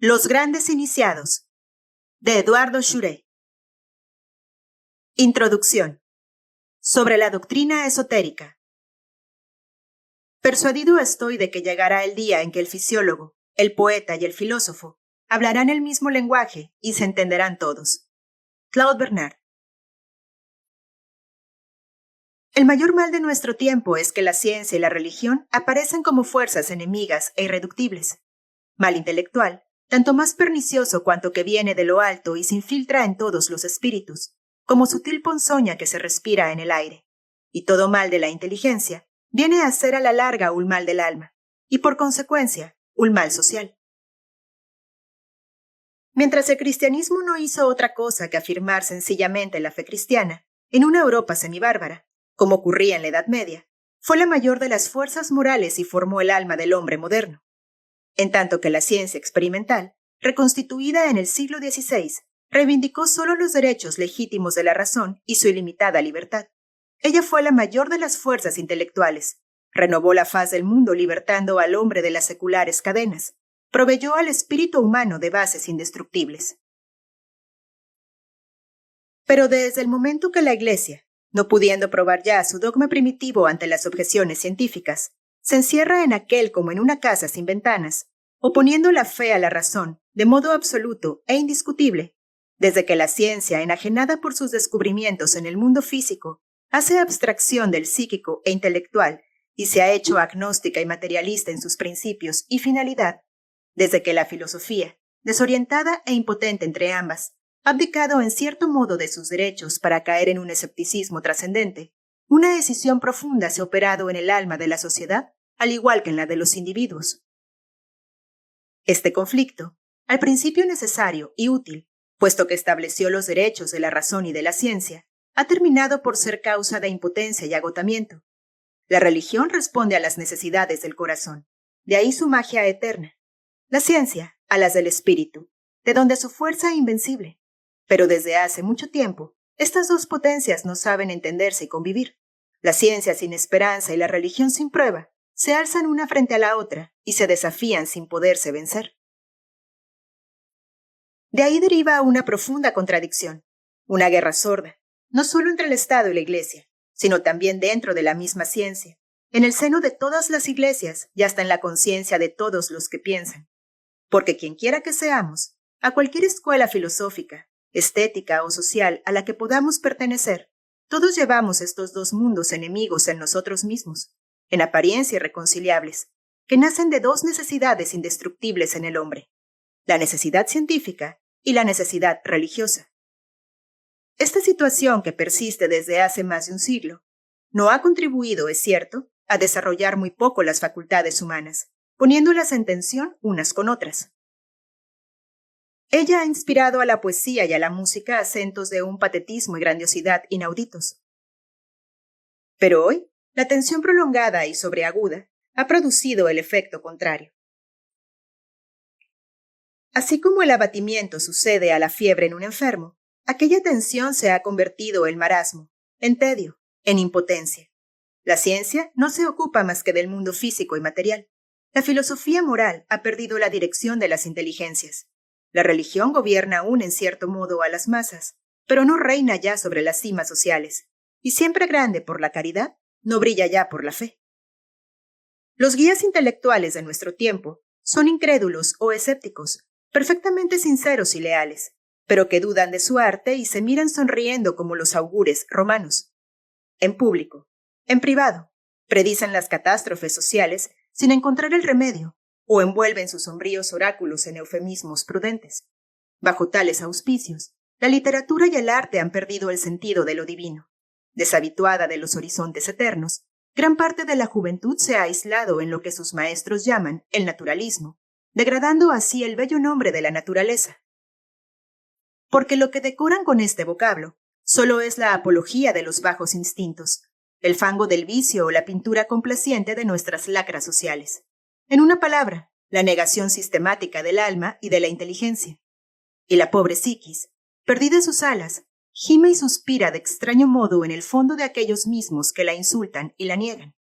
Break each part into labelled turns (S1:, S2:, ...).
S1: Los grandes iniciados, de Eduardo Schuré. Introducción. Sobre la doctrina esotérica. Persuadido estoy de que llegará el día en que el fisiólogo, el poeta y el filósofo hablarán el mismo lenguaje y se entenderán todos. Claude Bernard. El mayor mal de nuestro tiempo es que la ciencia y la religión aparecen como fuerzas enemigas e irreductibles. Mal intelectual, tanto más pernicioso cuanto que viene de lo alto y se infiltra en todos los espíritus, como sutil ponzoña que se respira en el aire. Y todo mal de la inteligencia viene a ser a la larga un mal del alma, y por consecuencia, un mal social. Mientras el cristianismo no hizo otra cosa que afirmar sencillamente la fe cristiana, en una Europa semibárbara, como ocurría en la Edad Media, fue la mayor de las fuerzas morales y formó el alma del hombre moderno. En tanto que la ciencia experimental, reconstituida en el siglo XVI, reivindicó solo los derechos legítimos de la razón y su ilimitada libertad. Ella fue la mayor de las fuerzas intelectuales, renovó la faz del mundo libertando al hombre de las seculares cadenas, proveyó al espíritu humano de bases indestructibles. Pero desde el momento que la Iglesia, no pudiendo probar ya su dogma primitivo ante las objeciones científicas, se encierra en aquel como en una casa sin ventanas, oponiendo la fe a la razón de modo absoluto e indiscutible, desde que la ciencia, enajenada por sus descubrimientos en el mundo físico, hace abstracción del psíquico e intelectual y se ha hecho agnóstica y materialista en sus principios y finalidad, desde que la filosofía, desorientada e impotente entre ambas, ha abdicado en cierto modo de sus derechos para caer en un escepticismo trascendente, una decisión profunda se ha operado en el alma de la sociedad, al igual que en la de los individuos. Este conflicto, al principio necesario y útil, puesto que estableció los derechos de la razón y de la ciencia, ha terminado por ser causa de impotencia y agotamiento. La religión responde a las necesidades del corazón, de ahí su magia eterna. La ciencia, a las del espíritu, de donde su fuerza invencible. Pero desde hace mucho tiempo, estas dos potencias no saben entenderse y convivir. La ciencia sin esperanza y la religión sin prueba se alzan una frente a la otra y se desafían sin poderse vencer. De ahí deriva una profunda contradicción, una guerra sorda, no solo entre el Estado y la Iglesia, sino también dentro de la misma ciencia, en el seno de todas las iglesias y hasta en la conciencia de todos los que piensan. Porque quienquiera que seamos, a cualquier escuela filosófica, estética o social a la que podamos pertenecer, todos llevamos estos dos mundos enemigos en nosotros mismos, en apariencia irreconciliables, que nacen de dos necesidades indestructibles en el hombre, la necesidad científica y la necesidad religiosa. Esta situación que persiste desde hace más de un siglo, no ha contribuido, es cierto, a desarrollar muy poco las facultades humanas, poniéndolas en tensión unas con otras. Ella ha inspirado a la poesía y a la música acentos de un patetismo y grandiosidad inauditos. Pero hoy, la tensión prolongada y sobreaguda ha producido el efecto contrario. Así como el abatimiento sucede a la fiebre en un enfermo, aquella tensión se ha convertido en marasmo, en tedio, en impotencia. La ciencia no se ocupa más que del mundo físico y material. La filosofía moral ha perdido la dirección de las inteligencias. La religión gobierna aún en cierto modo a las masas, pero no reina ya sobre las cimas sociales, y siempre grande por la caridad, no brilla ya por la fe. Los guías intelectuales de nuestro tiempo son incrédulos o escépticos, perfectamente sinceros y leales, pero que dudan de su arte y se miran sonriendo como los augures romanos. En público, en privado, predicen las catástrofes sociales sin encontrar el remedio, o envuelven sus sombríos oráculos en eufemismos prudentes. Bajo tales auspicios, la literatura y el arte han perdido el sentido de lo divino. Deshabituada de los horizontes eternos, gran parte de la juventud se ha aislado en lo que sus maestros llaman el naturalismo, degradando así el bello nombre de la naturaleza. Porque lo que decoran con este vocablo solo es la apología de los bajos instintos, el fango del vicio o la pintura complaciente de nuestras lacras sociales. En una palabra, la negación sistemática del alma y de la inteligencia. Y la pobre psiquis, perdida en sus alas, gime y suspira de extraño modo en el fondo de aquellos mismos que la insultan y la niegan.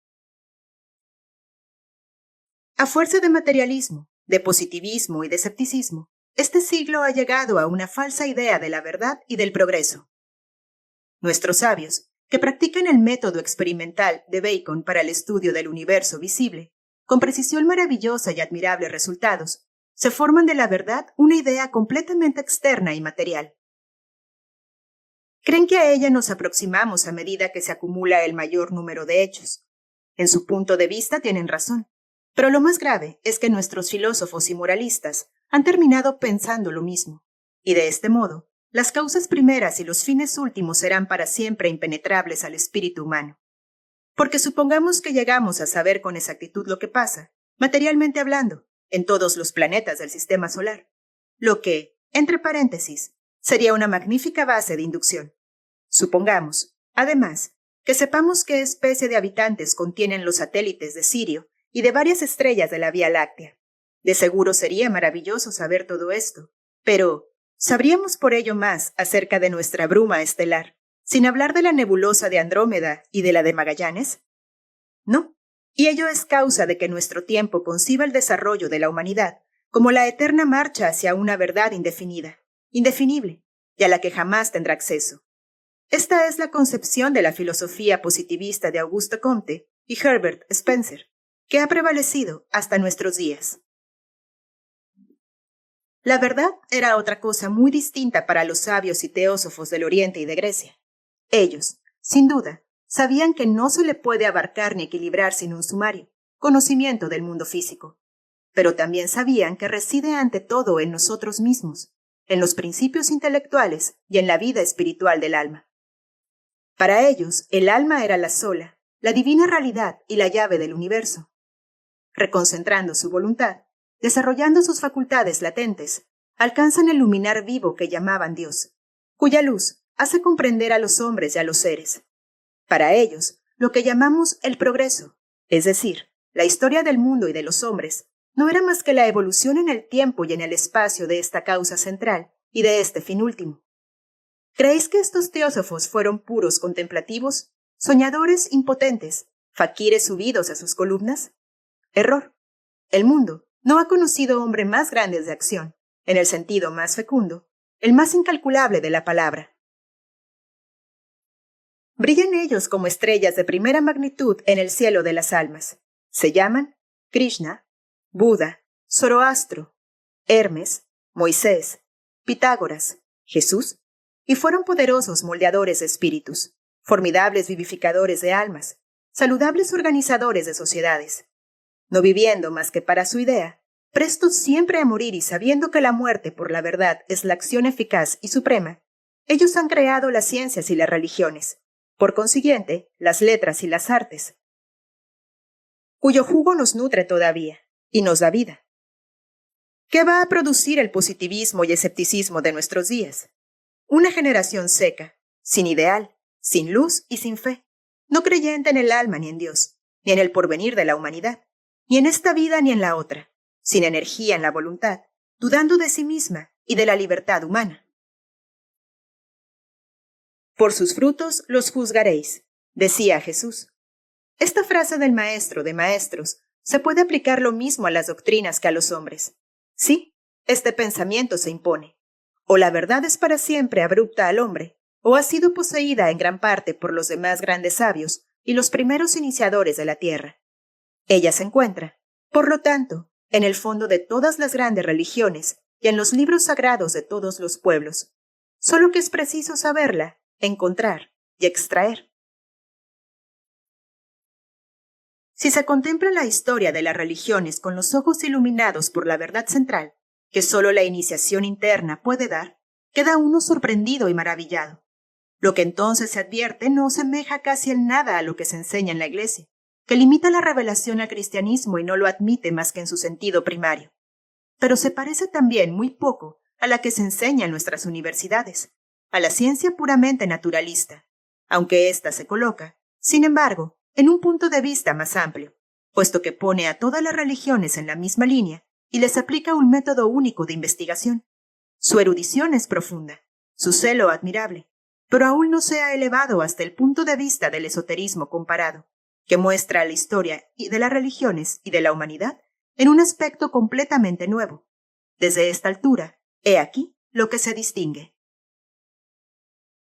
S1: A fuerza de materialismo, de positivismo y de escepticismo, este siglo ha llegado a una falsa idea de la verdad y del progreso. Nuestros sabios, que practican el método experimental de Bacon para el estudio del universo visible, con precisión maravillosa y admirables resultados, se forman de la verdad una idea completamente externa y material. Creen que a ella nos aproximamos a medida que se acumula el mayor número de hechos. En su punto de vista tienen razón, pero lo más grave es que nuestros filósofos y moralistas han terminado pensando lo mismo, y de este modo, las causas primeras y los fines últimos serán para siempre impenetrables al espíritu humano. Porque supongamos que llegamos a saber con exactitud lo que pasa, materialmente hablando, en todos los planetas del sistema solar, lo que, entre paréntesis, sería una magnífica base de inducción. Supongamos, además, que sepamos qué especie de habitantes contienen los satélites de Sirio y de varias estrellas de la Vía Láctea. De seguro sería maravilloso saber todo esto, pero ¿sabríamos por ello más acerca de nuestra bruma estelar, sin hablar de la nebulosa de Andrómeda y de la de Magallanes? No, y ello es causa de que nuestro tiempo conciba el desarrollo de la humanidad como la eterna marcha hacia una verdad indefinida, indefinible, y a la que jamás tendrá acceso. Esta es la concepción de la filosofía positivista de Auguste Comte y Herbert Spencer, que ha prevalecido hasta nuestros días. La verdad era otra cosa muy distinta para los sabios y teósofos del Oriente y de Grecia. Ellos, sin duda, sabían que no se le puede abarcar ni equilibrar sin un sumario conocimiento del mundo físico, pero también sabían que reside ante todo en nosotros mismos, en los principios intelectuales y en la vida espiritual del alma. Para ellos, el alma era la sola, la divina realidad y la llave del universo. Reconcentrando su voluntad, desarrollando sus facultades latentes, alcanzan el luminar vivo que llamaban Dios, cuya luz hace comprender a los hombres y a los seres. Para ellos, lo que llamamos el progreso, es decir, la historia del mundo y de los hombres, no era más que la evolución en el tiempo y en el espacio de esta causa central y de este fin último. ¿Creéis que estos teósofos fueron puros contemplativos, soñadores impotentes, faquires subidos a sus columnas? Error. El mundo no ha conocido hombre más grande de acción, en el sentido más fecundo, el más incalculable de la palabra. Brillan ellos como estrellas de primera magnitud en el cielo de las almas. Se llaman Krishna, Buda, Zoroastro, Hermes, Moisés, Pitágoras, Jesús, y fueron poderosos moldeadores de espíritus, formidables vivificadores de almas, saludables organizadores de sociedades. No viviendo más que para su idea, prestos siempre a morir y sabiendo que la muerte por la verdad es la acción eficaz y suprema, ellos han creado las ciencias y las religiones, por consiguiente, las letras y las artes, cuyo jugo nos nutre todavía y nos da vida. ¿Qué va a producir el positivismo y escepticismo de nuestros días? Una generación seca, sin ideal, sin luz y sin fe, no creyente en el alma ni en Dios, ni en el porvenir de la humanidad, ni en esta vida ni en la otra, sin energía en la voluntad, dudando de sí misma y de la libertad humana. Por sus frutos los juzgaréis, decía Jesús. Esta frase del maestro de maestros se puede aplicar lo mismo a las doctrinas que a los hombres. Sí, este pensamiento se impone. O la verdad es para siempre abrupta al hombre, o ha sido poseída en gran parte por los demás grandes sabios y los primeros iniciadores de la tierra. Ella se encuentra, por lo tanto, en el fondo de todas las grandes religiones y en los libros sagrados de todos los pueblos, solo que es preciso saberla, encontrar y extraer. Si se contempla la historia de las religiones con los ojos iluminados por la verdad central, que solo la iniciación interna puede dar, queda uno sorprendido y maravillado. Lo que entonces se advierte no semeja casi en nada a lo que se enseña en la Iglesia, que limita la revelación al cristianismo y no lo admite más que en su sentido primario. Pero se parece también muy poco a la que se enseña en nuestras universidades, a la ciencia puramente naturalista, aunque ésta se coloca, sin embargo, en un punto de vista más amplio, puesto que pone a todas las religiones en la misma línea y les aplica un método único de investigación. Su erudición es profunda, su celo admirable, pero aún no se ha elevado hasta el punto de vista del esoterismo comparado, que muestra la historia de las religiones y de la humanidad en un aspecto completamente nuevo. Desde esta altura, he aquí lo que se distingue.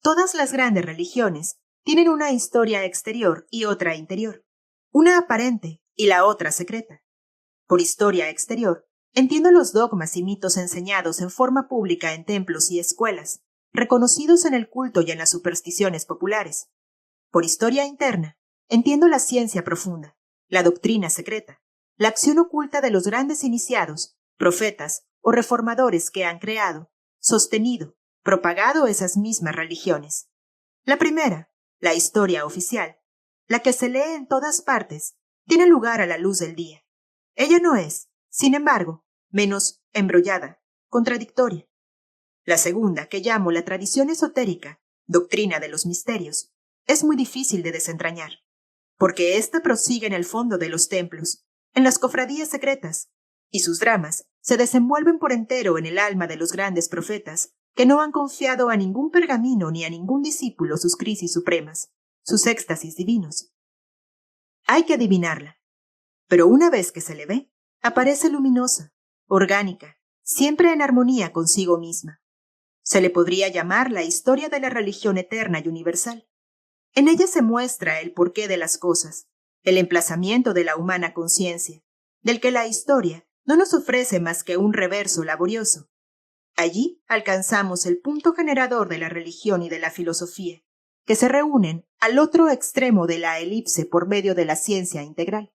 S1: Todas las grandes religiones tienen una historia exterior y otra interior, una aparente y la otra secreta. Por historia exterior, entiendo los dogmas y mitos enseñados en forma pública en templos y escuelas, reconocidos en el culto y en las supersticiones populares. Por historia interna, entiendo la ciencia profunda, la doctrina secreta, la acción oculta de los grandes iniciados, profetas o reformadores que han creado, sostenido, propagado esas mismas religiones. La primera, la historia oficial, la que se lee en todas partes, tiene lugar a la luz del día. Ella no es, sin embargo, menos embrollada, contradictoria. La segunda, que llamo la tradición esotérica, doctrina de los misterios, es muy difícil de desentrañar, porque ésta prosigue en el fondo de los templos, en las cofradías secretas, y sus dramas se desenvuelven por entero en el alma de los grandes profetas que no han confiado a ningún pergamino ni a ningún discípulo sus crisis supremas, sus éxtasis divinos. Hay que adivinarla, pero una vez que se le ve, aparece luminosa, orgánica, siempre en armonía consigo misma. Se le podría llamar la historia de la religión eterna y universal. En ella se muestra el porqué de las cosas, el emplazamiento de la humana conciencia, del que la historia no nos ofrece más que un reverso laborioso. Allí alcanzamos el punto generador de la religión y de la filosofía, que se reúnen al otro extremo de la elipse por medio de la ciencia integral.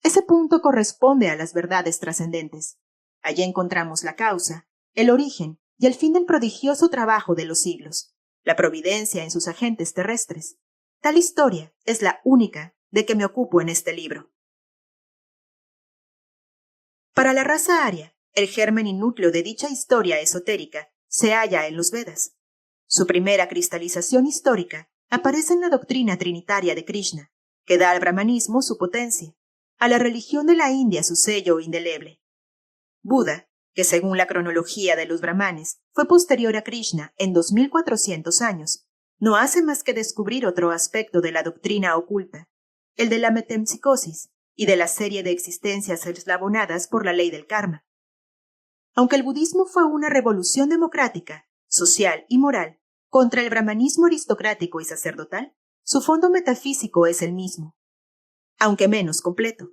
S1: Ese punto corresponde a las verdades trascendentes. Allí encontramos la causa, el origen y el fin del prodigioso trabajo de los siglos, la providencia en sus agentes terrestres. Tal historia es la única de que me ocupo en este libro. Para la raza aria, el germen y núcleo de dicha historia esotérica se halla en los Vedas. Su primera cristalización histórica aparece en la doctrina trinitaria de Krishna, que da al brahmanismo su potencia, a la religión de la India su sello indeleble. Buda, que según la cronología de los brahmanes fue posterior a Krishna en 2400 años, no hace más que descubrir otro aspecto de la doctrina oculta, el de la metempsicosis y de la serie de existencias eslabonadas por la ley del karma. Aunque el budismo fue una revolución democrática, social y moral contra el brahmanismo aristocrático y sacerdotal, su fondo metafísico es el mismo, aunque menos completo.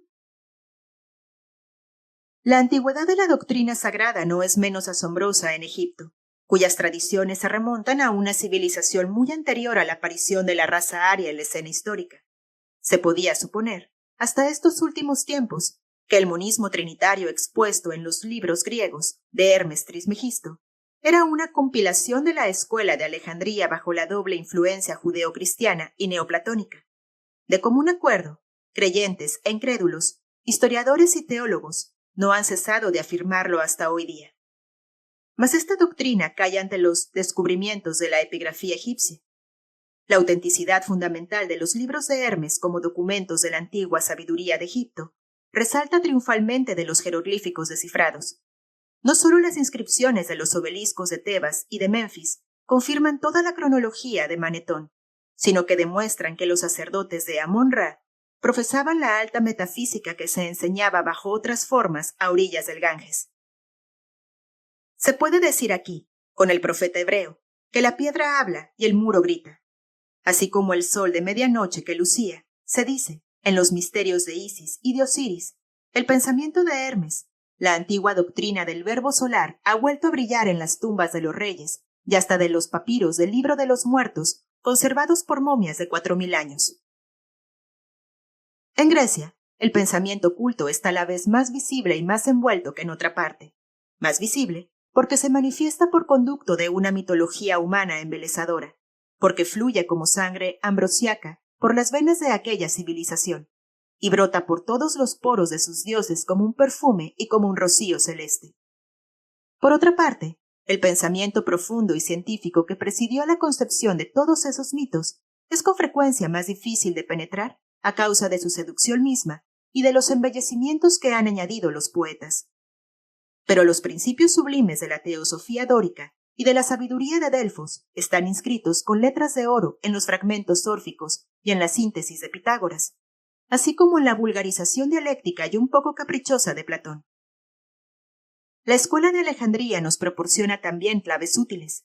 S1: La antigüedad de la doctrina sagrada no es menos asombrosa en Egipto, cuyas tradiciones se remontan a una civilización muy anterior a la aparición de la raza aria en la escena histórica. Se podía suponer, hasta estos últimos tiempos, que el monismo trinitario expuesto en los libros griegos de Hermes Trismegisto era una compilación de la escuela de Alejandría bajo la doble influencia judeocristiana y neoplatónica. De común acuerdo, creyentes e incrédulos, historiadores y teólogos no han cesado de afirmarlo hasta hoy día. Mas esta doctrina cae ante los descubrimientos de la epigrafía egipcia. La autenticidad fundamental de los libros de Hermes como documentos de la antigua sabiduría de Egipto resalta triunfalmente de los jeroglíficos descifrados. No solo las inscripciones de los obeliscos de Tebas y de Menfis confirman toda la cronología de Manetón, sino que demuestran que los sacerdotes de Amón-Ra profesaban la alta metafísica que se enseñaba bajo otras formas a orillas del Ganges. Se puede decir aquí, con el profeta hebreo, que la piedra habla y el muro grita. Así como el sol de medianoche que lucía, se dice, en los misterios de Isis y de Osiris, el pensamiento de Hermes, la antigua doctrina del verbo solar ha vuelto a brillar en las tumbas de los reyes y hasta de los papiros del libro de los muertos, conservados por momias de 4000 años. En Grecia, el pensamiento oculto está a la vez más visible y más envuelto que en otra parte. Más visible, porque se manifiesta por conducto de una mitología humana embelezadora, porque fluye como sangre ambrosiaca por las venas de aquella civilización, y brota por todos los poros de sus dioses como un perfume y como un rocío celeste. Por otra parte, el pensamiento profundo y científico que presidió la concepción de todos esos mitos es con frecuencia más difícil de penetrar a causa de su seducción misma y de los embellecimientos que han añadido los poetas. Pero los principios sublimes de la teosofía dórica y de la sabiduría de Delfos están inscritos con letras de oro en los fragmentos órficos y en la síntesis de Pitágoras. así como en la vulgarización dialéctica y un poco caprichosa de Platón. La escuela de Alejandría nos proporciona también claves útiles.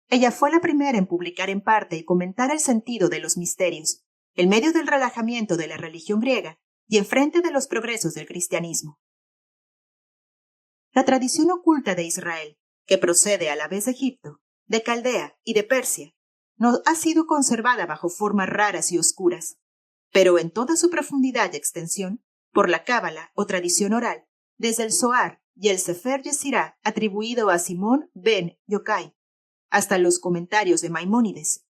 S1: Ella fue la primera en publicar en parte y comentar el sentido de los misterios, en medio del relajamiento de la religión griega y en frente de los progresos del cristianismo. La tradición oculta de Israel, que procede a la vez de Egipto, de Caldea y de Persia, no ha sido conservada bajo formas raras y oscuras, pero en toda su profundidad y extensión, por la cábala o tradición oral, desde el Zohar y el Sefer Yesirá atribuido a Simón ben Yochai, hasta los comentarios de Maimónides.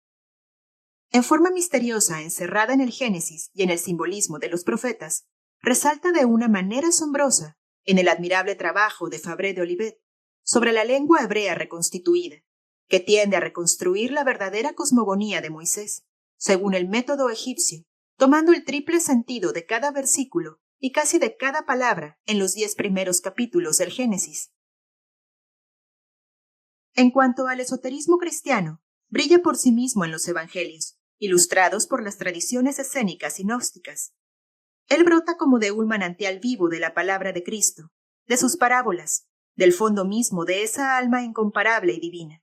S1: En forma misteriosa, encerrada en el Génesis y en el simbolismo de los profetas, resalta de una manera asombrosa en el admirable trabajo de Fabre de Olivet sobre la lengua hebrea reconstituida, que tiende a reconstruir la verdadera cosmogonía de Moisés, según el método egipcio, tomando el triple sentido de cada versículo y casi de cada palabra en los 10 primeros capítulos del Génesis. En cuanto al esoterismo cristiano, brilla por sí mismo en los evangelios, ilustrados por las tradiciones escénicas y gnósticas. Él brota como de un manantial vivo de la palabra de Cristo, de sus parábolas, del fondo mismo de esa alma incomparable y divina.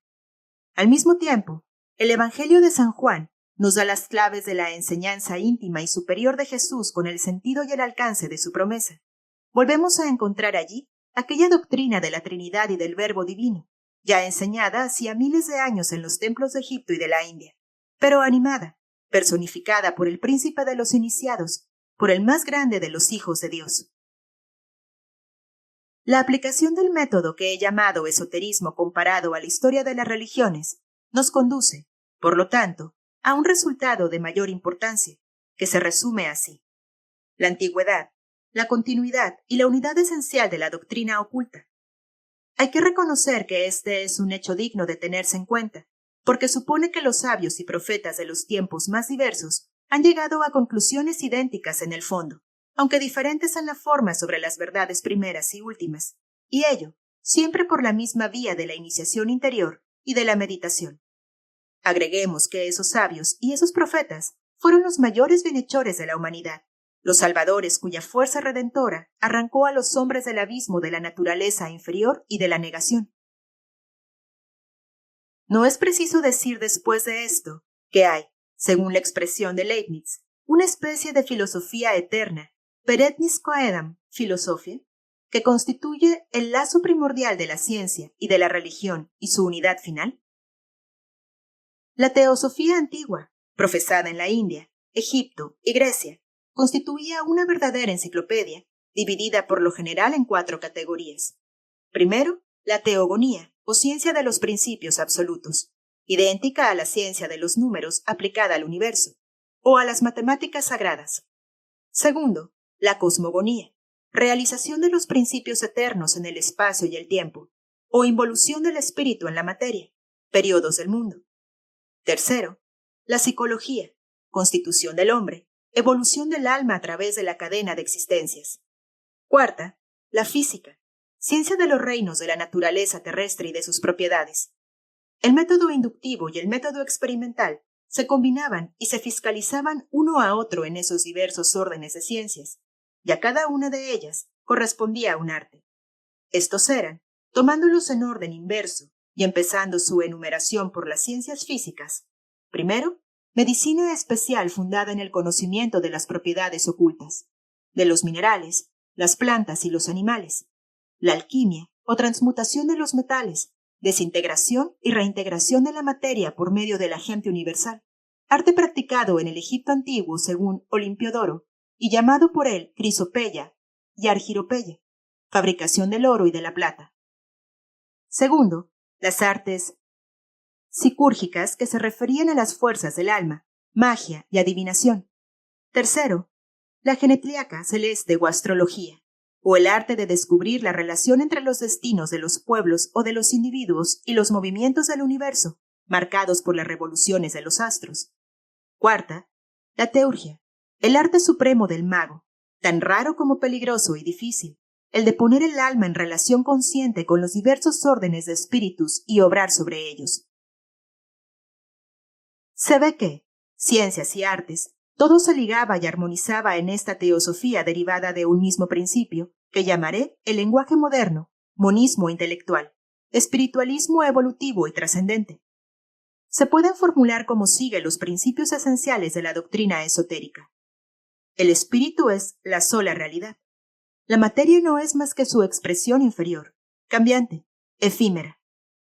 S1: Al mismo tiempo, el Evangelio de San Juan nos da las claves de la enseñanza íntima y superior de Jesús con el sentido y el alcance de su promesa. Volvemos a encontrar allí aquella doctrina de la Trinidad y del Verbo divino, ya enseñada hacía miles de años en los templos de Egipto y de la India, pero animada, personificada por el príncipe de los iniciados, por el más grande de los hijos de Dios. La aplicación del método que he llamado esoterismo comparado a la historia de las religiones nos conduce, por lo tanto, a un resultado de mayor importancia, que se resume así: la antigüedad, la continuidad y la unidad esencial de la doctrina oculta. Hay que reconocer que este es un hecho digno de tenerse en cuenta, porque supone que los sabios y profetas de los tiempos más diversos han llegado a conclusiones idénticas en el fondo, aunque diferentes en la forma sobre las verdades primeras y últimas, y ello siempre por la misma vía de la iniciación interior y de la meditación. Agreguemos que esos sabios y esos profetas fueron los mayores bienhechores de la humanidad, los salvadores cuya fuerza redentora arrancó a los hombres del abismo de la naturaleza inferior y de la negación. No es preciso decir después de esto que hay, según la expresión de Leibniz, una especie de filosofía eterna, perennis quaedam philosophia, que constituye el lazo primordial de la ciencia y de la religión y su unidad final. La teosofía antigua, profesada en la India, Egipto y Grecia, constituía una verdadera enciclopedia, dividida por lo general en 4 categorías. Primero, la teogonía, o ciencia de los principios absolutos, idéntica a la ciencia de los números aplicada al universo, o a las matemáticas sagradas. Segundo, la cosmogonía, realización de los principios eternos en el espacio y el tiempo, o involución del espíritu en la materia, periodos del mundo. Tercero, la psicología, constitución del hombre, evolución del alma a través de la cadena de existencias. Cuarta, la física, ciencia de los reinos de la naturaleza terrestre y de sus propiedades. El método inductivo y el método experimental se combinaban y se fiscalizaban uno a otro en esos diversos órdenes de ciencias, y a cada una de ellas correspondía un arte. Estos eran, tomándolos en orden inverso y empezando su enumeración por las ciencias físicas, primero, medicina especial fundada en el conocimiento de las propiedades ocultas, de los minerales, las plantas y los animales, la alquimia o transmutación de los metales, desintegración y reintegración de la materia por medio del agente universal, arte practicado en el Egipto antiguo según Olimpiodoro y llamado por él crisopeya y argiropeya, fabricación del oro y de la plata. Segundo, las artes psicúrgicas que se referían a las fuerzas del alma, magia y adivinación. Tercero, la genetriaca celeste o astrología, o el arte de descubrir la relación entre los destinos de los pueblos o de los individuos y los movimientos del universo, marcados por las revoluciones de los astros. Cuarta, la teurgia, el arte supremo del mago, tan raro como peligroso y difícil, el de poner el alma en relación consciente con los diversos órdenes de espíritus y obrar sobre ellos. Se ve que ciencias y artes Todo se ligaba y armonizaba en esta teosofía derivada de un mismo principio, que llamaré el lenguaje moderno, monismo intelectual, espiritualismo evolutivo y trascendente. Se pueden formular como sigue los principios esenciales de la doctrina esotérica. El espíritu es la sola realidad. La materia no es más que su expresión inferior, cambiante, efímera,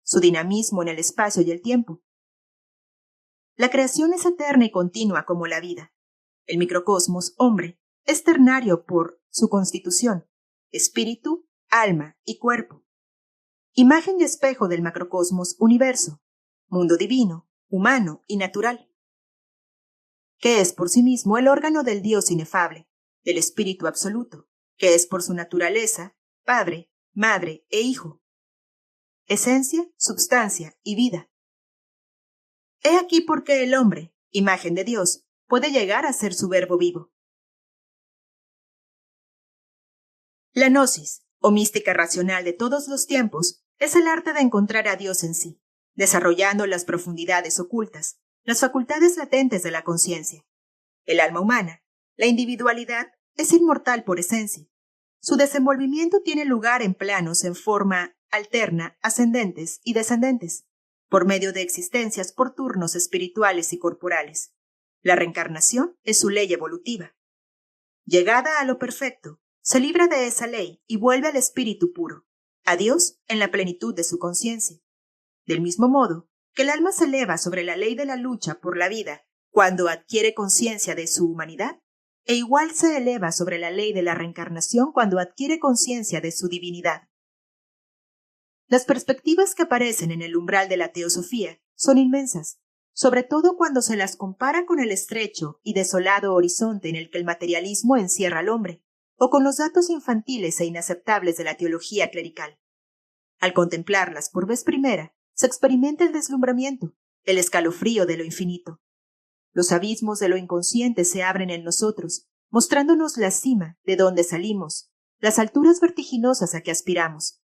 S1: su dinamismo en el espacio y el tiempo. La creación es eterna y continua como la vida. El microcosmos, hombre, es ternario por su constitución, espíritu, alma y cuerpo. Imagen y espejo del macrocosmos, universo, mundo divino, humano y natural, que es por sí mismo el órgano del Dios inefable, del Espíritu absoluto, que es por su naturaleza, Padre, Madre e Hijo, esencia, substancia y vida. He aquí por qué el hombre, imagen de Dios, puede llegar a ser su verbo vivo. La gnosis, o mística racional de todos los tiempos, es el arte de encontrar a Dios en sí, desarrollando las profundidades ocultas, las facultades latentes de la conciencia. El alma humana, la individualidad, es inmortal por esencia. Su desenvolvimiento tiene lugar en planos en forma alterna, ascendentes y descendentes, por medio de existencias por turnos espirituales y corporales. La reencarnación es su ley evolutiva. Llegada a lo perfecto, se libra de esa ley y vuelve al espíritu puro, a Dios en la plenitud de su conciencia. Del mismo modo que el alma se eleva sobre la ley de la lucha por la vida cuando adquiere conciencia de su humanidad, e igual se eleva sobre la ley de la reencarnación cuando adquiere conciencia de su divinidad. Las perspectivas que aparecen en el umbral de la teosofía son inmensas, sobre todo cuando se las compara con el estrecho y desolado horizonte en el que el materialismo encierra al hombre, o con los datos infantiles e inaceptables de la teología clerical. Al contemplarlas por vez primera, se experimenta el deslumbramiento, el escalofrío de lo infinito. Los abismos de lo inconsciente se abren en nosotros, mostrándonos la cima de donde salimos, las alturas vertiginosas a que aspiramos.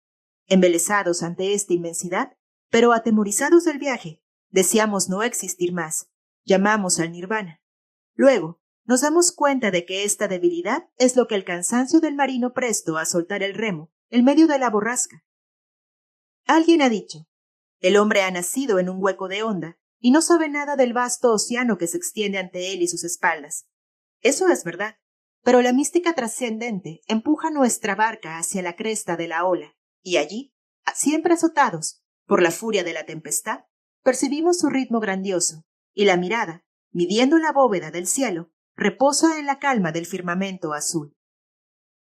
S1: Embelesados ante esta inmensidad, pero atemorizados del viaje, deseamos no existir más, llamamos al nirvana. Luego, nos damos cuenta de que esta debilidad es lo que el cansancio del marino presto a soltar el remo en medio de la borrasca. Alguien ha dicho, el hombre ha nacido en un hueco de onda y no sabe nada del vasto océano que se extiende ante él y sus espaldas. Eso es verdad, pero la mística trascendente empuja nuestra barca hacia la cresta de la ola, y allí, siempre azotados por la furia de la tempestad, percibimos su ritmo grandioso, y la mirada, midiendo la bóveda del cielo, reposa en la calma del firmamento azul.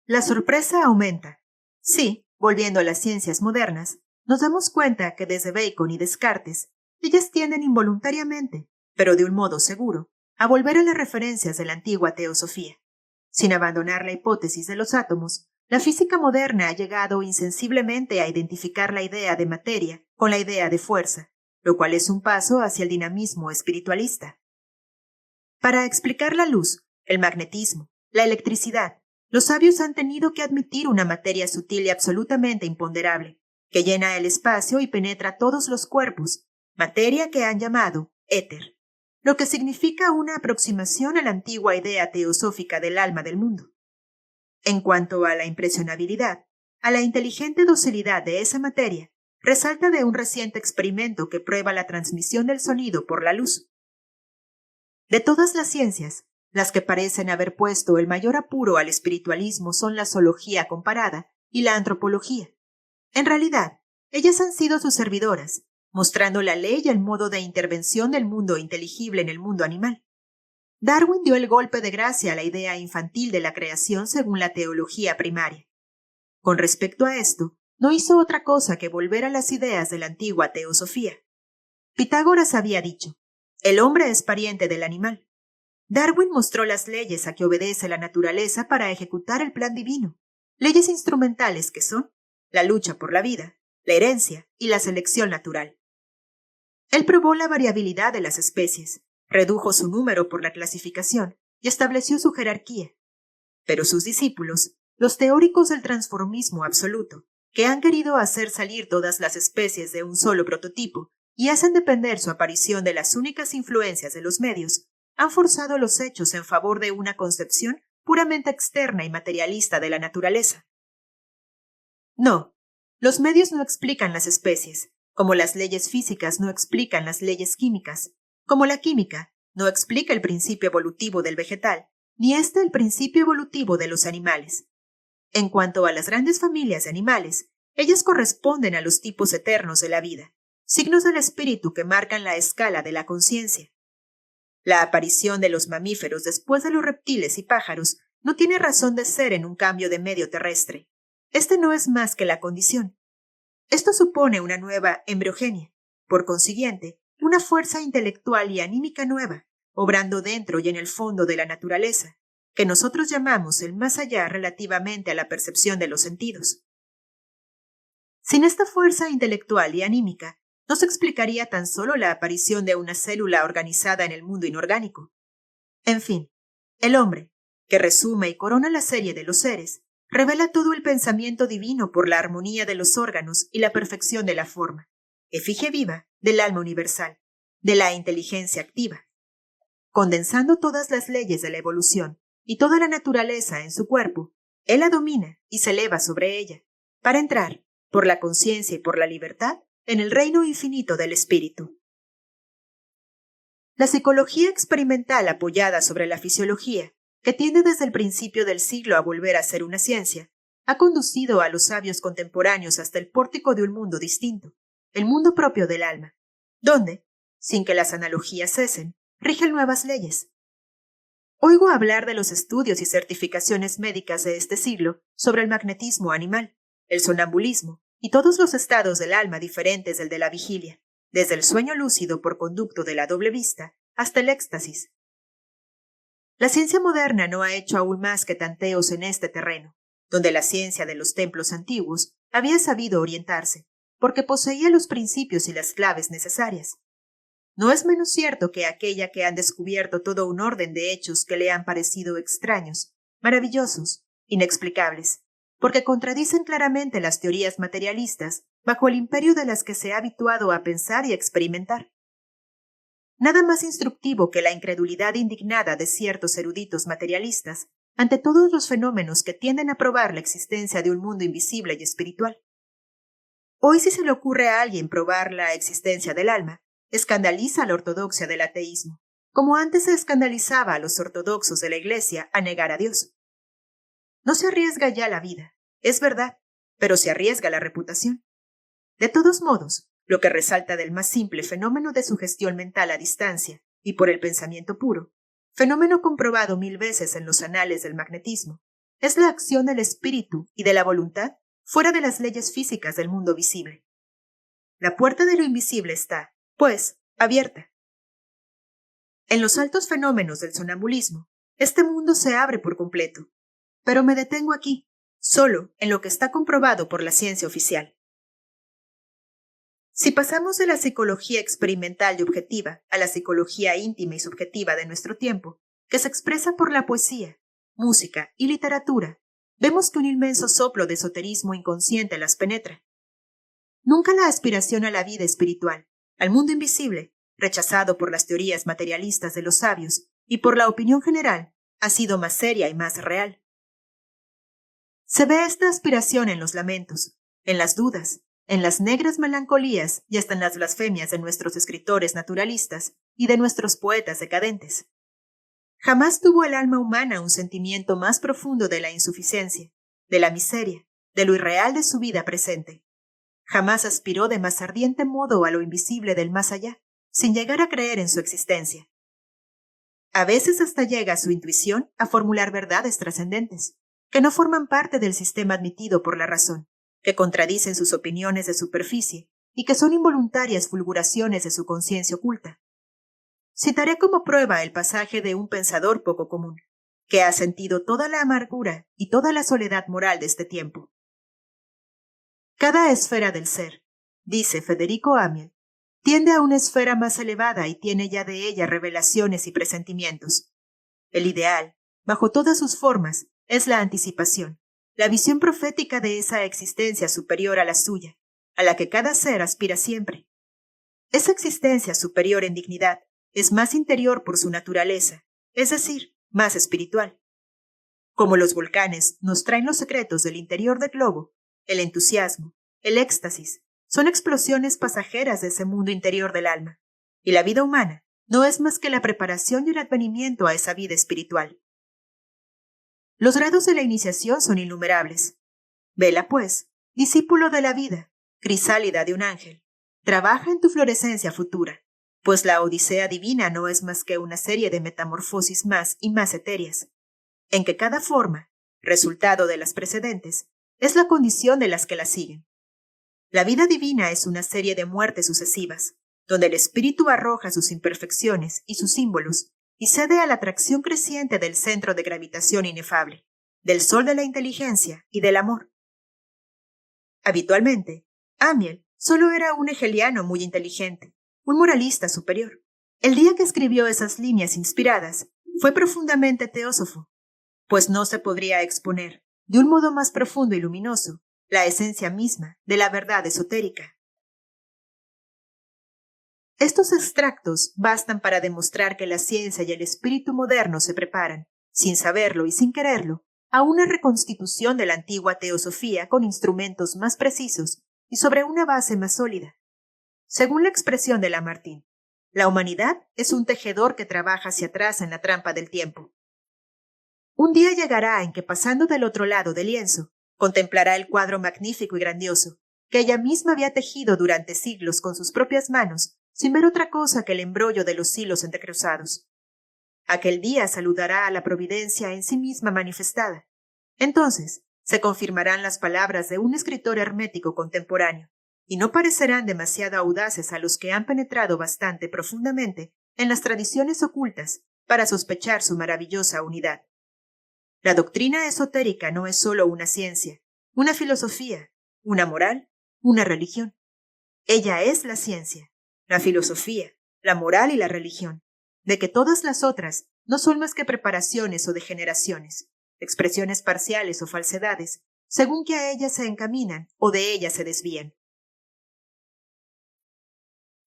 S1: La sorpresa aumenta. Sí, volviendo a las ciencias modernas, nos damos cuenta que desde Bacon y Descartes, ellas tienden involuntariamente, pero de un modo seguro, a volver a las referencias de la antigua teosofía. Sin abandonar la hipótesis de los átomos, la física moderna ha llegado insensiblemente a identificar la idea de materia con la idea de fuerza, lo cual es un paso hacia el dinamismo espiritualista. Para explicar la luz, el magnetismo, la electricidad, los sabios han tenido que admitir una materia sutil y absolutamente imponderable, que llena el espacio y penetra todos los cuerpos, materia que han llamado éter, lo que significa una aproximación a la antigua idea teosófica del alma del mundo. En cuanto a la impresionabilidad, a la inteligente docilidad de esa materia, resalta de un reciente experimento que prueba la transmisión del sonido por la luz. De todas las ciencias, las que parecen haber puesto el mayor apuro al espiritualismo son la zoología comparada y la antropología. En realidad, ellas han sido sus servidoras, mostrando la ley y el modo de intervención del mundo inteligible en el mundo animal. Darwin dio el golpe de gracia a la idea infantil de la creación según la teología primaria. Con respecto a esto, no hizo otra cosa que volver a las ideas de la antigua teosofía. Pitágoras había dicho, el hombre es pariente del animal. Darwin mostró las leyes a que obedece la naturaleza para ejecutar el plan divino, leyes instrumentales que son la lucha por la vida, la herencia y la selección natural. Él probó la variabilidad de las especies, redujo su número por la clasificación y estableció su jerarquía. Pero sus discípulos, los teóricos del transformismo absoluto, que han querido hacer salir todas las especies de un solo prototipo y hacen depender su aparición de las únicas influencias de los medios, han forzado los hechos en favor de una concepción puramente externa y materialista de la naturaleza. No, los medios no explican las especies, como las leyes físicas no explican las leyes químicas, como la química no explica el principio evolutivo del vegetal, ni éste el principio evolutivo de los animales. En cuanto a las grandes familias de animales, ellas corresponden a los tipos eternos de la vida, signos del espíritu que marcan la escala de la conciencia. La aparición de los mamíferos después de los reptiles y pájaros no tiene razón de ser en un cambio de medio terrestre. Este no es más que la condición. Esto supone una nueva embriogenia, por consiguiente, una fuerza intelectual y anímica nueva, obrando dentro y en el fondo de la naturaleza, que nosotros llamamos el más allá relativamente a la percepción de los sentidos. Sin esta fuerza intelectual y anímica, no se explicaría tan solo la aparición de una célula organizada en el mundo inorgánico. En fin, el hombre, que resume y corona la serie de los seres, revela todo el pensamiento divino por la armonía de los órganos y la perfección de la forma, efigie viva del alma universal, de la inteligencia activa. Condensando todas las leyes de la evolución y toda la naturaleza en su cuerpo, él la domina y se eleva sobre ella, para entrar, por la conciencia y por la libertad, en el reino infinito del espíritu. La psicología experimental apoyada sobre la fisiología, que tiende desde el principio del siglo a volver a ser una ciencia, ha conducido a los sabios contemporáneos hasta el pórtico de un mundo distinto, el mundo propio del alma, donde, sin que las analogías cesen, rigen nuevas leyes. Oigo hablar de los estudios y certificaciones médicas de este siglo sobre el magnetismo animal, el sonambulismo y todos los estados del alma diferentes del de la vigilia, desde el sueño lúcido por conducto de la doble vista hasta el éxtasis. La ciencia moderna no ha hecho aún más que tanteos en este terreno, donde la ciencia de los templos antiguos había sabido orientarse, porque poseía los principios y las claves necesarias. No es menos cierto que aquella que han descubierto todo un orden de hechos que le han parecido extraños, maravillosos, inexplicables, porque contradicen claramente las teorías materialistas bajo el imperio de las que se ha habituado a pensar y experimentar. Nada más instructivo que la incredulidad indignada de ciertos eruditos materialistas ante todos los fenómenos que tienden a probar la existencia de un mundo invisible y espiritual. Hoy, si se le ocurre a alguien probar la existencia del alma, escandaliza a la ortodoxia del ateísmo, como antes se escandalizaba a los ortodoxos de la Iglesia a negar a Dios. No se arriesga ya la vida, es verdad, pero se arriesga la reputación. De todos modos, lo que resalta del más simple fenómeno de sugestión mental a distancia y por el pensamiento puro, fenómeno comprobado 1000 veces en los anales del magnetismo, es la acción del espíritu y de la voluntad fuera de las leyes físicas del mundo visible. La puerta de lo invisible está, pues, abierta. En los altos fenómenos del sonambulismo, este mundo se abre por completo, pero me detengo aquí, solo en lo que está comprobado por la ciencia oficial. Si pasamos de la psicología experimental y objetiva a la psicología íntima y subjetiva de nuestro tiempo, que se expresa por la poesía, música y literatura, vemos que un inmenso soplo de esoterismo inconsciente las penetra. Nunca la aspiración a la vida espiritual, al mundo invisible, rechazado por las teorías materialistas de los sabios y por la opinión general, ha sido más seria y más real. Se ve esta aspiración en los lamentos, en las dudas, en las negras melancolías y hasta en las blasfemias de nuestros escritores naturalistas y de nuestros poetas decadentes. Jamás tuvo el alma humana un sentimiento más profundo de la insuficiencia, de la miseria, de lo irreal de su vida presente. Jamás aspiró de más ardiente modo a lo invisible del más allá, sin llegar a creer en su existencia. A veces hasta llega su intuición a formular verdades trascendentes, que no forman parte del sistema admitido por la razón, que contradicen sus opiniones de superficie y que son involuntarias fulguraciones de su conciencia oculta. Citaré como prueba el pasaje de un pensador poco común, que ha sentido toda la amargura y toda la soledad moral de este tiempo. Cada esfera del ser, dice Federico Amiel, tiende a una esfera más elevada y tiene ya de ella revelaciones y presentimientos. El ideal, bajo todas sus formas, es la anticipación, la visión profética de esa existencia superior a la suya, a la que cada ser aspira siempre. Esa existencia superior en dignidad, es más interior por su naturaleza, es decir, más espiritual. Como los volcanes nos traen los secretos del interior del globo, el entusiasmo, el éxtasis, son explosiones pasajeras de ese mundo interior del alma, y la vida humana no es más que la preparación y el advenimiento a esa vida espiritual. Los grados de la iniciación son innumerables. Vela, pues, discípulo de la vida, crisálida de un ángel, trabaja en tu florescencia futura, pues la odisea divina no es más que una serie de metamorfosis más y más etéreas, en que cada forma, resultado de las precedentes, es la condición de las que la siguen. La vida divina es una serie de muertes sucesivas, donde el espíritu arroja sus imperfecciones y sus símbolos y cede a la atracción creciente del centro de gravitación inefable, del sol de la inteligencia y del amor. Habitualmente, Amiel solo era un hegeliano muy inteligente, un moralista superior. El día que escribió esas líneas inspiradas, fue profundamente teósofo, pues no se podría exponer, de un modo más profundo y luminoso, la esencia misma de la verdad esotérica. Estos extractos bastan para demostrar que la ciencia y el espíritu moderno se preparan, sin saberlo y sin quererlo, a una reconstitución de la antigua teosofía con instrumentos más precisos y sobre una base más sólida. Según la expresión de Lamartine, la humanidad es un tejedor que trabaja hacia atrás en la trampa del tiempo. Un día llegará en que, pasando del otro lado del lienzo, contemplará el cuadro magnífico y grandioso que ella misma había tejido durante siglos con sus propias manos, sin ver otra cosa que el embrollo de los hilos entrecruzados. Aquel día saludará a la providencia en sí misma manifestada. Entonces se confirmarán las palabras de un escritor hermético contemporáneo, y no parecerán demasiado audaces a los que han penetrado bastante profundamente en las tradiciones ocultas para sospechar su maravillosa unidad. La doctrina esotérica no es solo una ciencia, una filosofía, una moral, una religión. Ella es la ciencia, la filosofía, la moral y la religión, de que todas las otras no son más que preparaciones o degeneraciones, expresiones parciales o falsedades, según que a ellas se encaminan o de ellas se desvían.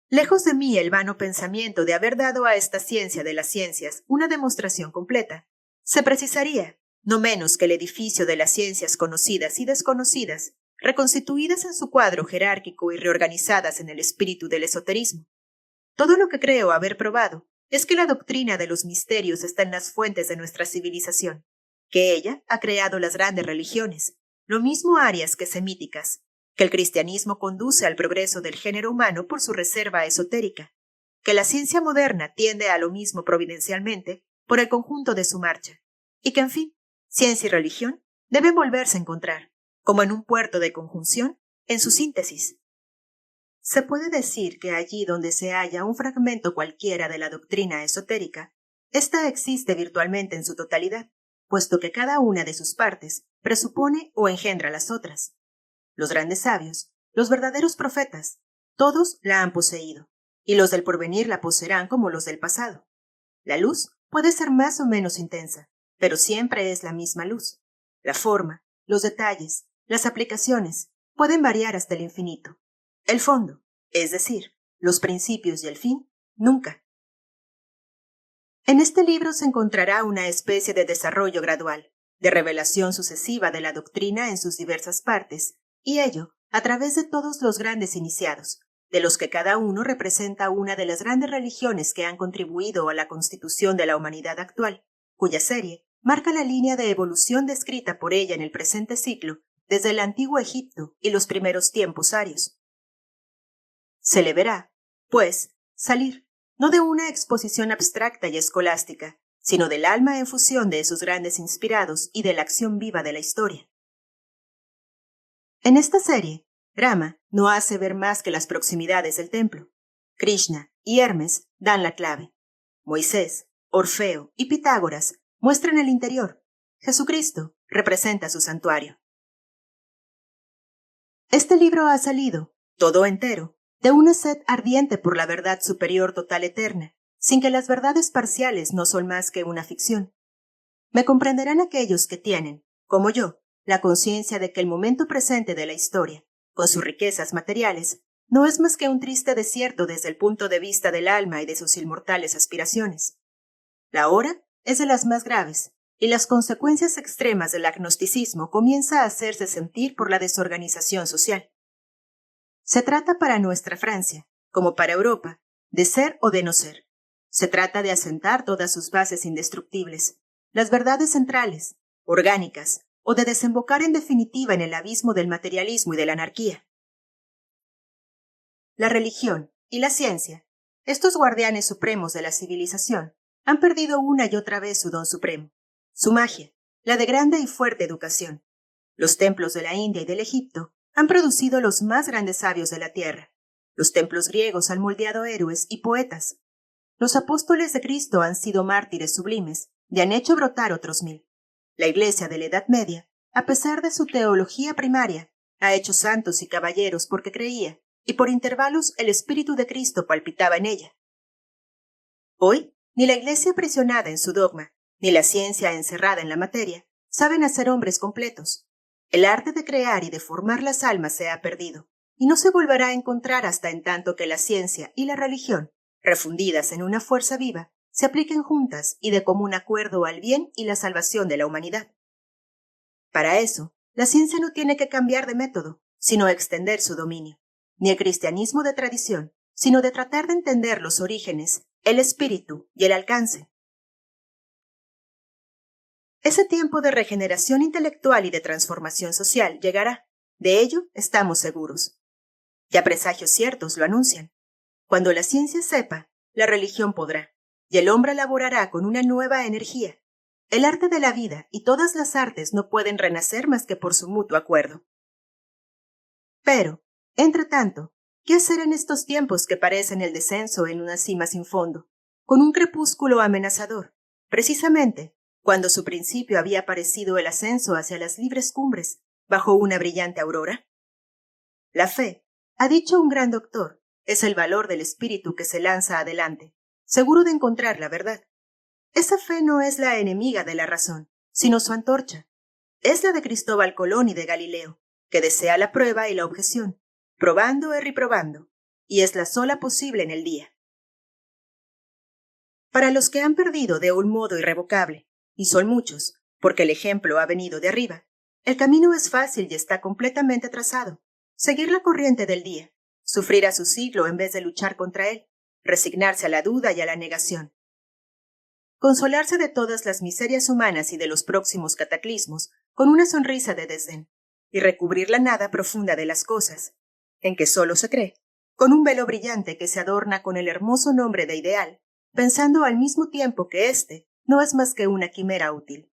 S1: Lejos de mí el vano pensamiento de haber dado a esta ciencia de las ciencias una demostración completa. Se precisaría, no menos que el edificio de las ciencias conocidas y desconocidas, reconstituidas en su cuadro jerárquico y reorganizadas en el espíritu del esoterismo. Todo lo que creo haber probado es que la doctrina de los misterios está en las fuentes de nuestra civilización, que ella ha creado las grandes religiones, lo mismo arias que semíticas, que el cristianismo conduce al progreso del género humano por su reserva esotérica, que la ciencia moderna tiende a lo mismo providencialmente por el conjunto de su marcha, y que, en fin, ciencia y religión deben volverse a encontrar, como en un puerto de conjunción, en su síntesis. Se puede decir que allí donde se halla un fragmento cualquiera de la doctrina esotérica, ésta existe virtualmente en su totalidad, puesto que cada una de sus partes presupone o engendra las otras. Los grandes sabios, los verdaderos profetas, todos la han poseído, y los del porvenir la poseerán como los del pasado. La luz puede ser más o menos intensa, pero siempre es la misma luz. La forma, los detalles, las aplicaciones pueden variar hasta el infinito. El fondo, es decir, los principios y el fin, nunca. En este libro se encontrará una especie de desarrollo gradual, de revelación sucesiva de la doctrina en sus diversas partes, y ello a través de todos los grandes iniciados, de los que cada uno representa una de las grandes religiones que han contribuido a la constitución de la humanidad actual, cuya serie marca la línea de evolución descrita por ella en el presente siglo desde el antiguo Egipto y los primeros tiempos arios. Se le verá, pues, salir, no de una exposición abstracta y escolástica, sino del alma en fusión de esos grandes inspirados y de la acción viva de la historia. En esta serie, Rama no hace ver más que las proximidades del templo. Krishna y Hermes dan la clave. Moisés, Orfeo y Pitágoras muestran el interior. Jesucristo representa su santuario. Este libro ha salido, todo entero, de una sed ardiente por la verdad superior total eterna, sin que las verdades parciales no son más que una ficción. Me comprenderán aquellos que tienen, como yo, la conciencia de que el momento presente de la historia, con sus riquezas materiales, no es más que un triste desierto desde el punto de vista del alma y de sus inmortales aspiraciones. La hora es de las más graves, y las consecuencias extremas del agnosticismo comienzan a hacerse sentir por la desorganización social. Se trata para nuestra Francia, como para Europa, de ser o de no ser. Se trata de asentar todas sus bases indestructibles, las verdades centrales, orgánicas, o de desembocar en definitiva en el abismo del materialismo y de la anarquía. La religión y la ciencia, estos guardianes supremos de la civilización, han perdido una y otra vez su don supremo, su magia, la de grande y fuerte educación. Los templos de la India y del Egipto han producido los más grandes sabios de la tierra. Los templos griegos han moldeado héroes y poetas. Los apóstoles de Cristo han sido mártires sublimes y han hecho brotar otros 1000. La Iglesia de la Edad Media, a pesar de su teología primaria, ha hecho santos y caballeros porque creía, y por intervalos el Espíritu de Cristo palpitaba en ella. Hoy, ni la Iglesia aprisionada en su dogma, ni la ciencia encerrada en la materia, saben hacer hombres completos. El arte de crear y de formar las almas se ha perdido, y no se volverá a encontrar hasta en tanto que la ciencia y la religión, refundidas en una fuerza viva, se apliquen juntas y de común acuerdo al bien y la salvación de la humanidad. Para eso, la ciencia no tiene que cambiar de método, sino extender su dominio, ni el cristianismo de tradición, sino de tratar de entender los orígenes, el espíritu y el alcance. Ese tiempo de regeneración intelectual y de transformación social llegará, de ello estamos seguros. Ya presagios ciertos lo anuncian. Cuando la ciencia sepa, la religión podrá, y el hombre laborará con una nueva energía. El arte de la vida y todas las artes no pueden renacer más que por su mutuo acuerdo. Pero, entre tanto, ¿qué hacer en estos tiempos que parecen el descenso en una cima sin fondo, con un crepúsculo amenazador, precisamente cuando su principio había parecido el ascenso hacia las libres cumbres, bajo una brillante aurora? La fe, ha dicho un gran doctor, es el valor del espíritu que se lanza adelante, seguro de encontrar la verdad. Esa fe no es la enemiga de la razón, sino su antorcha. Es la de Cristóbal Colón y de Galileo, que desea la prueba y la objeción, probando y reprobando, y es la sola posible en el día. Para los que han perdido de un modo irrevocable, y son muchos, porque el ejemplo ha venido de arriba, el camino es fácil y está completamente trazado. Seguir la corriente del día, sufrir a su siglo en vez de luchar contra él, resignarse a la duda y a la negación. Consolarse de todas las miserias humanas y de los próximos cataclismos con una sonrisa de desdén, y recubrir la nada profunda de las cosas, en que solo se cree, con un velo brillante que se adorna con el hermoso nombre de ideal, pensando al mismo tiempo que éste no es más que una quimera útil.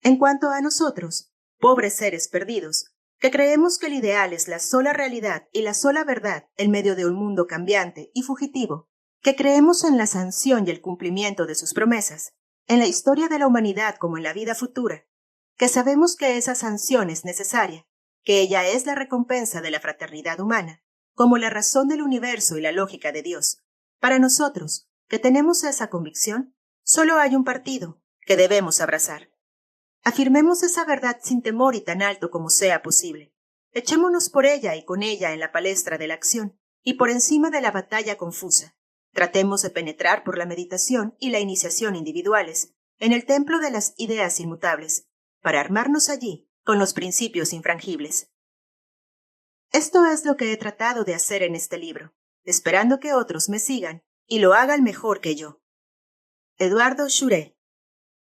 S1: En cuanto a nosotros, pobres seres perdidos, que creemos que el ideal es la sola realidad y la sola verdad en medio de un mundo cambiante y fugitivo, que creemos en la sanción y el cumplimiento de sus promesas, en la historia de la humanidad como en la vida futura, que sabemos que esa sanción es necesaria, que ella es la recompensa de la fraternidad humana, como la razón del universo y la lógica de Dios. Para nosotros, que tenemos esa convicción, solo hay un partido que debemos abrazar. Afirmemos esa verdad sin temor y tan alto como sea posible. Echémonos por ella y con ella en la palestra de la acción y por encima de la batalla confusa. Tratemos de penetrar por la meditación y la iniciación individuales en el templo de las ideas inmutables, para armarnos allí con los principios infrangibles. Esto es lo que he tratado de hacer en este libro, esperando que otros me sigan y lo hagan mejor que yo. Eduardo Schuré.